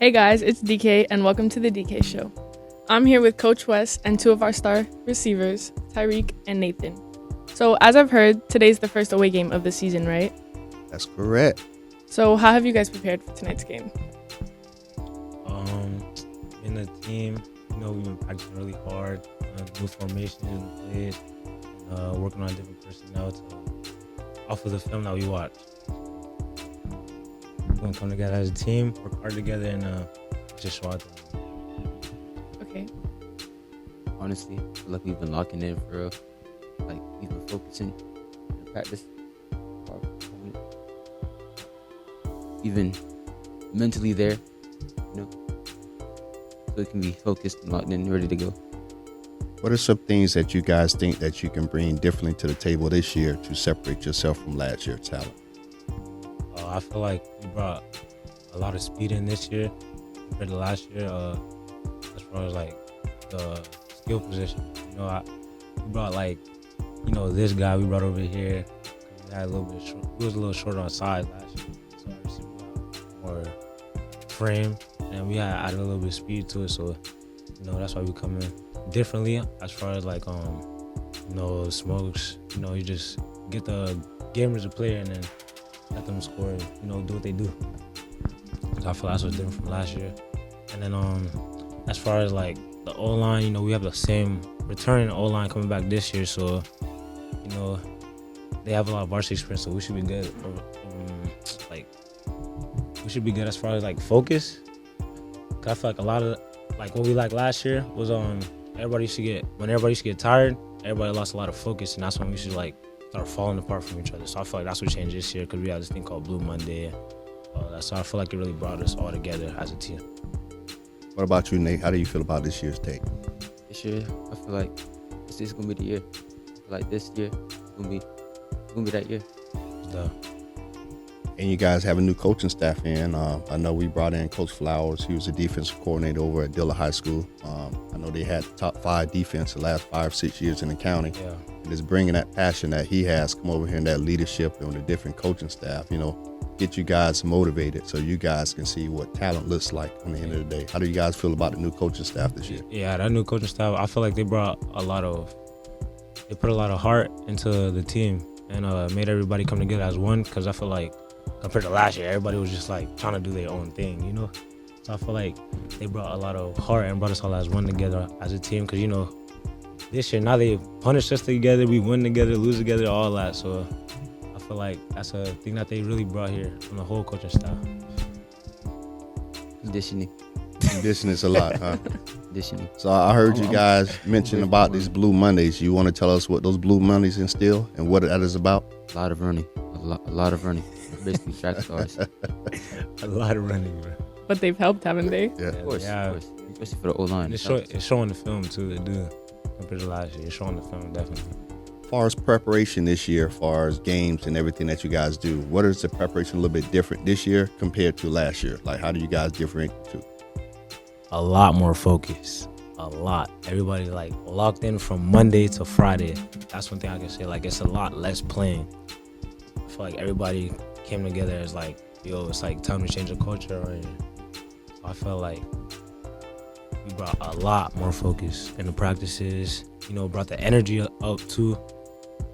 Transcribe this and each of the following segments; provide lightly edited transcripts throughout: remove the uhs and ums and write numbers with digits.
Hey guys, it's DK and welcome to the DK Show. I'm here with Coach Wes and two of our star receivers, Tyreek and Nathan. So as I've heard, today's the first away game of the season, right? That's correct. So how have you guys prepared for tonight's game? In the team, we've been practicing really hard on new formations and plays, and working on different personnel off of the film that we watch. We're going to come together as a team, work hard together, and just show out there. Okay. Honestly, I feel like we've been locking in for real. Like, we've been focusing in practice. Even mentally there, so it can be focused and locked in, ready to go. What are some things that you guys think that you can bring differently to the table this year to separate yourself from last year's talent? I feel like we brought a lot of speed in this year compared to last year. As far as like the skill position, we brought this guy we brought over here. We had we was a little short on size last year, so obviously we got more frame, and we had added a little bit of speed to it. So that's why we come in differently as far as like smokes. You just get the gamers to play and then let them score and do what they do. So I feel that's what's different from last year. And then as far as like the O-line, we have the same returning O-line coming back this year, so they have a lot of varsity experience, so we should be good. We should be good as far as like focus. Cause I feel like a lot of like what we liked last year was when everybody used to get tired, everybody lost a lot of focus, and that's when we should like start falling apart from each other. So I feel like that's what changed this year, because we have this thing called Blue Monday. So I feel like it really brought us all together as a team. What about you, Nate? How do you feel about this year's take? This year, I feel like this is gonna be the year. I feel like this year is gonna be that year. And you guys have a new coaching staff in. I know we brought in Coach Flowers. He was a defensive coordinator over at Dilla High School. I know they had top 5 defense the last 5-6 years in the county. Yeah. And it's bringing that passion that he has come over here and that leadership and the different coaching staff, get you guys motivated so you guys can see what talent looks like on the end of the day. How do you guys feel about the new coaching staff this year? Yeah, that new coaching staff, I feel like they put a lot of heart into the team and made everybody come together as one, because I feel like compared to last year, everybody was just like trying to do their own thing, So I feel like they brought a lot of heart and brought us all as one together as a team, because this year now they punish us together, we win together, lose together, all that. So I feel like that's a thing that they really brought here from the whole coaching staff. Conditioning is a lot, huh? Conditioning. So I heard you guys mention about these Blue Mondays. You want to tell us what those Blue Mondays instill and what that is about? A lot of running. A lot of running. Basically track stars. A lot of running, bro. But they've helped, haven't they? Yeah. Of course. Especially for the O-line. It's showing the film too, they do. Compared to last year, it's showing the film, definitely. As far as preparation this year, as far as games and everything that you guys do, what is the preparation a little bit different this year compared to last year? Like, how do you guys differentiate the two? A lot more focus. A lot. Everybody like locked in from Monday to Friday. That's one thing I can say. Like, it's a lot less playing. I feel like everybody came together as like, it's like time to change the culture. So I felt like we brought a lot more focus in the practices. Brought the energy up too.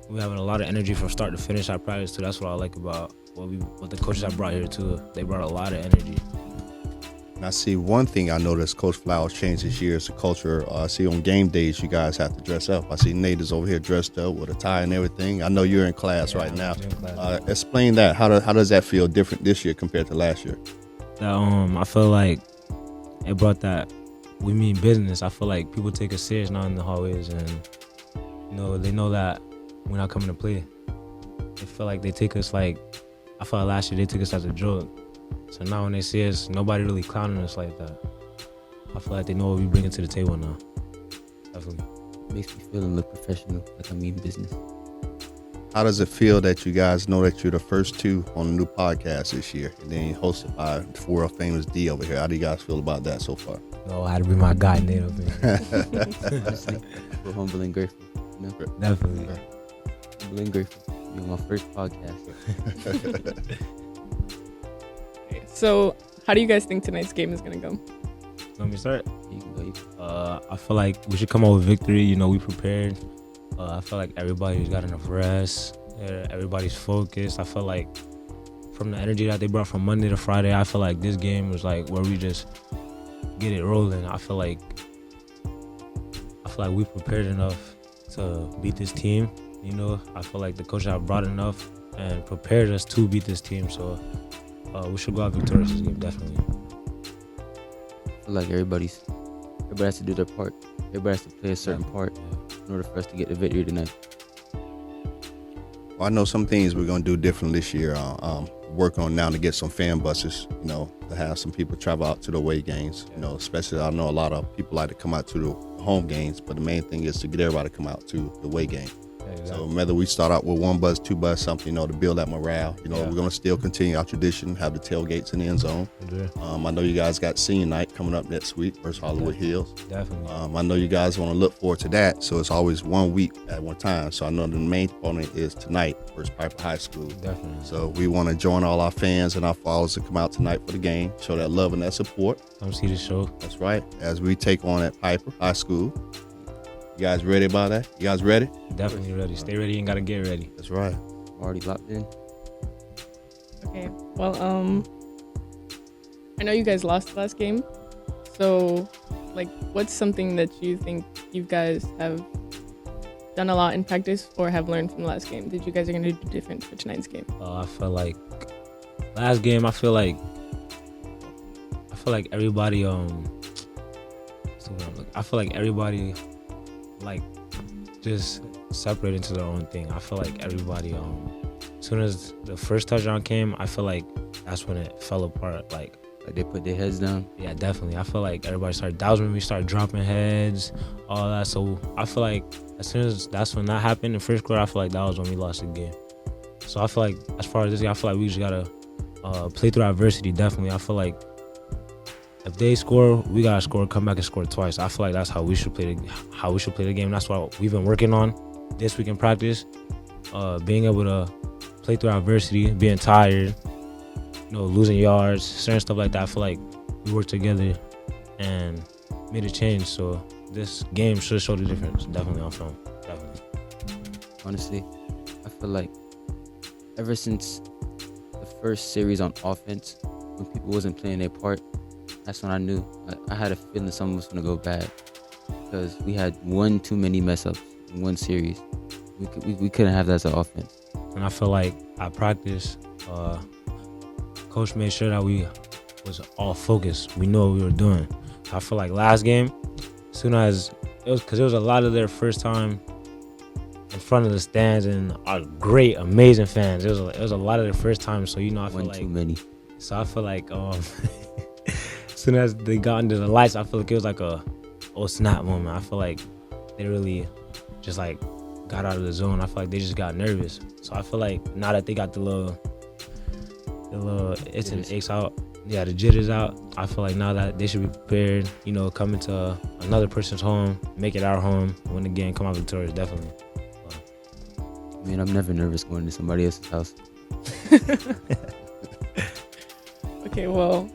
We having a lot of energy from start to finish our practice too. That's what I like about what the coaches I brought here too. They brought a lot of energy. And I see one thing I noticed Coach Flowers changed this year is the culture. I see on game days you guys have to dress up. I see Nate is over here dressed up with a tie and everything. I know you're in class right now. Explain that. How does that feel different this year compared to last year? I feel like it brought that we mean business. I feel like people take us serious now in the hallways, and they know that we're not coming to play. They feel like they take us like, I felt like last year they took us as a joke. So now when they see us, nobody really clowning us like that. I feel like they know what we bring to the table now. Definitely. Makes me feel and look professional, like I mean business. How does it feel that you guys know that you're the first 2 on a new podcast this year, and then hosted by the world famous D over here? How do you guys feel about that so far? I had to bring my guy Nate up here. Honestly, we're humble and grateful. Definitely. Humble and grateful. You're my first podcast. So How do you guys think tonight's game is gonna go? Let me start. You can go. You can. I feel like we should come out with victory. You know, we prepared. I feel like everybody's got enough rest. Everybody's focused. I feel like from the energy that they brought from Monday to Friday, I feel like this game was like where we just get it rolling. I feel like we prepared enough to beat this team. You know, I feel like the coach have brought enough and prepared us to beat this team. So we should go out victorious this game, definitely. I feel like everybody has to do their part. Everybody has to play a certain part in order for us to get the victory tonight. Well, I know some things we're going to do different this year. Working on now to get some fan buses, you know, to have some people travel out to the away games. You know, especially I know a lot of people like to come out to the home games, but the main thing is to get everybody to come out to the away game. Exactly. So whether we start out with 1 bus, 2 bus, something, you know, to build that morale, you know, we're going to still continue our tradition, have the tailgates in the end zone. I know you guys got senior night coming up next week versus Hollywood Hills. Definitely. I know you guys want to look forward to that, so it's always 1 week at one time. So I know the main component is tonight versus Piper High School. Definitely. So we want to join all our fans and our followers to come out tonight for the game, show that love and that support. Come see the show. That's right. As we take on at Piper High School. You guys ready about that? You guys ready? Definitely ready. Stay ready and gotta get ready. That's right. Already locked in. Okay. Well, I know you guys lost the last game. So, like, what's something that you think you guys have done a lot in practice or have learned from the last game that you guys are going to do different for tonight's game? I feel like last game, I feel like everybody, I feel like everybody, like, just separated into their own thing. I feel like everybody, as soon as the first touchdown came, I feel like that's when it fell apart. Like they put their heads down. Yeah, definitely. I feel like everybody started. That was when we started dropping heads, all that. So I feel like as soon as that's when that happened in the first quarter, I feel like that was when we lost the game. So I feel like as far as this game, I feel like we just gotta play through adversity. Definitely. I feel like if they score, we gotta score, come back and score twice. I feel like that's how we should play the game. That's what we've been working on this week in practice. Being able to play through adversity, being tired, you know, losing yards, certain stuff like that. I feel like we worked together and made a change. So this game should show the difference. Definitely on film. Definitely. Honestly, I feel like ever since the first series on offense, when people wasn't playing their part, that's when I knew. I had a feeling something was going to go bad because we had one too many mess ups in one series. We couldn't have that as an offense. And I feel like at practice, coach made sure that we was all focused. We knew what we were doing. I feel like last game, as soon as it was a lot of their first time in front of the stands and our great, amazing fans. It was a lot of their first time. So, you know, I feel One like too many. So I feel like as soon as they got into the lights, I feel like it was like a oh snap moment. I feel like they really just like got out of the zone. I feel like they just got nervous. So I feel like now that they got the little it's an aches out. Yeah, the jitters out. I feel like now that they should be prepared, you know, come into another person's home, make it our home, win the game, come out victorious, definitely. I mean, I'm never nervous going to somebody else's house. Okay, well,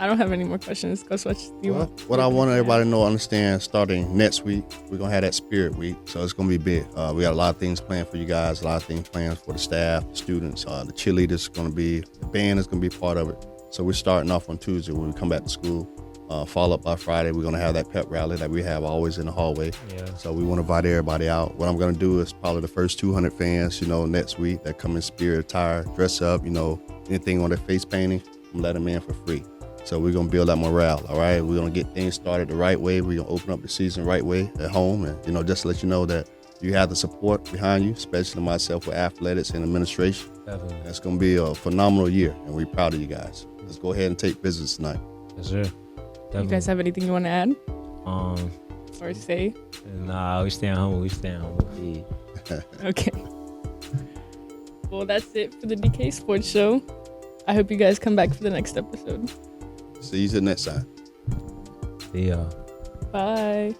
I don't have any more questions. Go switch. What I want everybody to know, understand, starting next week, we're going to have that spirit week. So it's going to be big. We got a lot of things planned for you guys, a lot of things planned for the staff, the students, the cheerleaders going to be, the band is going to be part of it. So we're starting off on Tuesday when we come back to school. Follow up by Friday, we're going to have that pep rally that we have always in the hallway. Yeah. So we want to invite everybody out. What I'm going to do is probably the first 200 fans, you know, next week that come in spirit attire, dress up, you know, anything on their face painting, I'm let them in for free. So we're going to build that morale, all right? We're going to get things started the right way. We're going to open up the season the right way at home. And, you know, just to let you know that you have the support behind you, especially myself with athletics and administration. Definitely. It's going to be a phenomenal year, and we're proud of you guys. Let's go ahead and take business tonight. Yes, sir. Definitely. You guys have anything you want to add? Or say? Nah, we staying humble. Yeah. Okay. Well, that's it for the DK Sports Show. I hope you guys come back for the next episode. See you next time. See ya. Bye.